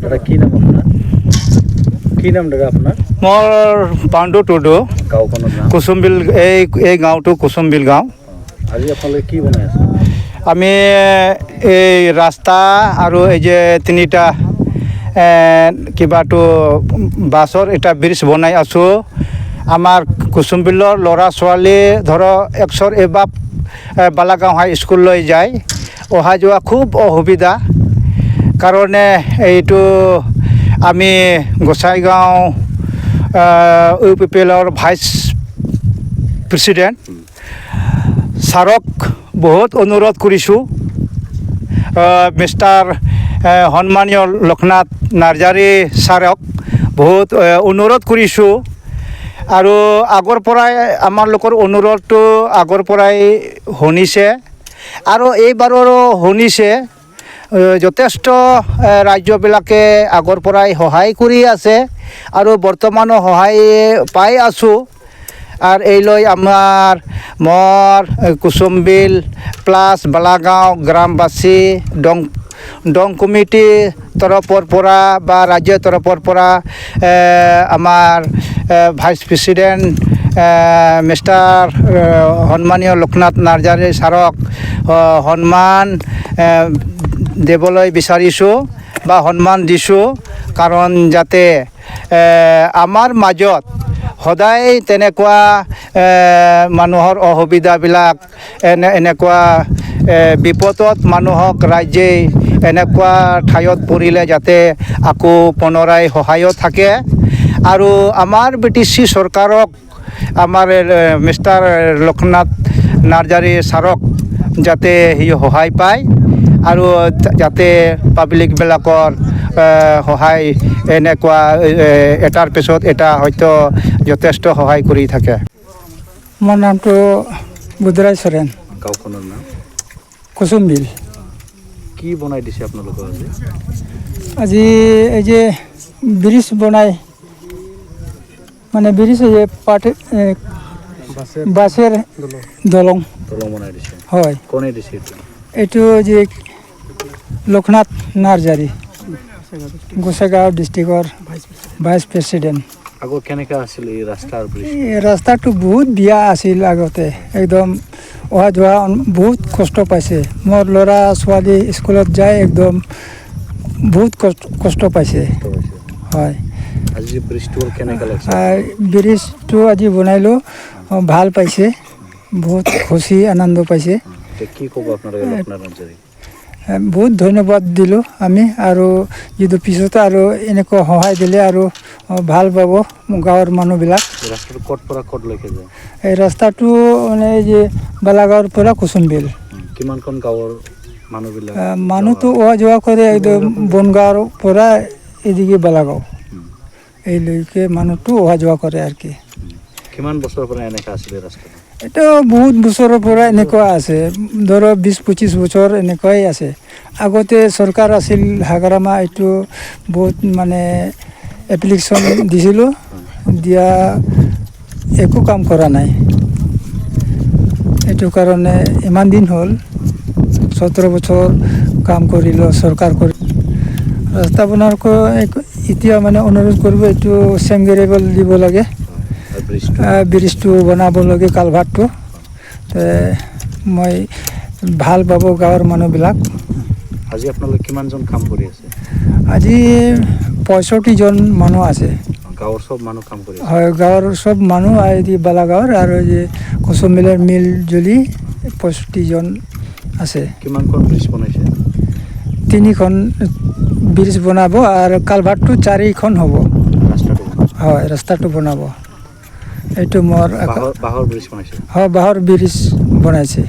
দাদা কি নাম আপোনাৰ? কি নাম দাদা আপোনাৰ? মোৰ পাণ্ডু টুডু। গাঁওখনৰ নাম? কুসুমবিল। এই গাঁওটো কুসুমবিল গাঁও। আজি আপোনালোকে কি বনাই আছে? আমি এই ৰাস্তা আৰু এই যে তিনিটা কিবাটো বাছৰ এটা ব্ৰিজ বনাই আছোঁ। আমাৰ কুসুমবিলৰ ল'ৰা ছোৱালী ধৰক একশৰ এবাৰ বালাগাঁও হাই স্কুললৈ যায়। অহা যোৱা খুব অসুবিধা কাৰণে এইটো আমি গোসাইগাঁও UPPLৰ ভাইচ প্ৰেচিডেণ্ট ছাৰক বহুত অনুৰোধ কৰিছোঁ। মিষ্টাৰ সন্মানীয় লোকনাথ নাৰ্জাৰী ছাৰক বহুত অনুৰোধ কৰিছোঁ। আৰু আগৰ পৰাই আমাৰ লোকৰ অনুৰোধটো আগৰ পৰাই শুনিছে আৰু এইবাৰৰো শুনিছে। যথেষ্ট ৰাজ্যবিলাকে আগৰ পৰাই সহায় কৰি আছে আৰু বৰ্তমানো সহায় পাই আছোঁ। আৰ এইলৈ আমাৰ কুসুমবিল প্লাস বালাগাঁও গ্ৰামবাসী ডং কমিটি তৰফৰ পৰা বা ৰাজ্যৰ তৰফৰ পৰা আমাৰ ভাইচ প্ৰেচিডেণ্ট মিষ্টাৰ সন্মানীয় লোকনাথ নাৰ্জাৰী ছাৰক সন্মান দেবলৈ বিচাৰিছোঁ বা সন্মান দিছোঁ। কাৰণ যাতে আমাৰ মাজত সদায় তেনেকুৱা মানুহৰ অসুবিধাবিলাক এনেকুৱা বিপদত মানুহক ৰাজ্যই এনেকুৱা ঠাইত পৰিলে যাতে আকৌ পুনৰাই সহায়ত থাকে। আৰু আমাৰ BTC চৰকাৰক আমাৰ মিষ্টাৰ লোকনাথ নাৰ্জাৰী ছাৰক যাতে সি সহায় পায় আৰু যাতে পাব্লিকবিলাকৰ সহায় এনেকুৱা এটাৰ পিছত এটা হয়তো যথেষ্ট সহায় কৰি থাকে। মোৰ নামটো বুধৰাজ চৰেন। গাঁওখনৰ নাম? কুসুমবিল। কি বনাই দিছে আপোনালোকৰ আজি? আজি এই যে ব্ৰিজ বনাই মানে ব্ৰিজ এই যে বাছেৰ দলং বনাই দিছে। হয়। কোনে দিছে এইটো যে লোকনাথ নাৰ্জাৰী গোসাইগাঁও ডিষ্ট্ৰিক্টৰ ভাইচ প্ৰেচিডেণ্ট। আগৰ কেনেকৈ আছিল এই ৰাস্তাৰ ব্ৰিজ? এই ৰাস্তাটো বহুত বেয়া আছিল আগতে, একদম অহা যোৱা বহুত কষ্ট পাইছে। মোৰ ল'ৰা ছোৱালী স্কুলত যায় একদম বহুত কষ্ট পাইছে। হয়। আজি ব্ৰিজটো কেনেকৈ লাগিছে? ব্ৰিজটো আজি বনাইলোঁ, ভাল পাইছে, বহুত খুচি আনন্দ পাইছে। কি ক'ব আপোনালোকে লোকনাথ নাৰ্জাৰী? বহুত ধন্যবাদ দিলোঁ আমি। আৰু যদি পিছতো আৰু এনেকুৱা সহায় দিলে আৰু ভাল পাব গাঁৱৰ মানুহবিলাক। ৰাস্তাটো ক'ত পৰা ক'তলৈকে যায়? এই ৰাস্তাটো মানে এই যে বালাগাঁৱৰ পৰা কুসুমবিল। কিমানখন গাঁৱৰ মানুহবিলাক? মানুহটো অহা যোৱা কৰে একদম বনগাঁৱৰ পৰা এদিকে বালাগাঁও এইলৈকে মানুহটো অহা যোৱা কৰে আৰু কি। কিমান বছৰৰ পৰা এনেকৈ আছিলে ৰাস্তাটো? এটা বহুত বছৰৰ পৰা এনেকুৱা আছে, ধৰক 20-25 বছৰ এনেকুৱাই আছে। আগতে চৰকাৰ আছিল হাগাৰামা, এইটো বহুত মানে এপ্লিকেশ্যন দিছিলোঁ, দিয়া একো কাম কৰা নাই। এইটো কাৰণে ইমান দিন হ'ল 17 বছৰ কাম কৰিলোঁ চৰকাৰ কৰি। ৰাস্তা বনোৱাৰ এতিয়া মানে অনুৰোধ কৰিব, এইটো চেংগেৰেবল দিব লাগে, ব্ৰিজটো বনাব লাগে, কালভাৰটো। মই ভাল পাব গাঁৱৰ মানুহবিলাক। আজি আপোনালোকে কিমানজন কাম কৰি আছে? আজি 65জন মানুহ আছে। গাঁৱৰ চব মানুহ কাম কৰি আছে? হয়, গাঁৱৰ চব মানুহ এই বালাগাঁৱৰ আৰু যে কুসুমবিলৰ মিল জুলি 65জন আছে। কিমানখন ব্ৰিজ বনাইছে? 3খন ব্ৰিজ বনাব আৰু কালভাৰটো 4খন হ'ব। হয়, ৰাস্তাটো বনাব। এইটো মোৰ বাঁহৰ ব্ৰিজ বনাইছে? হয়, বাঁহৰ ব্ৰিজ বনাইছে।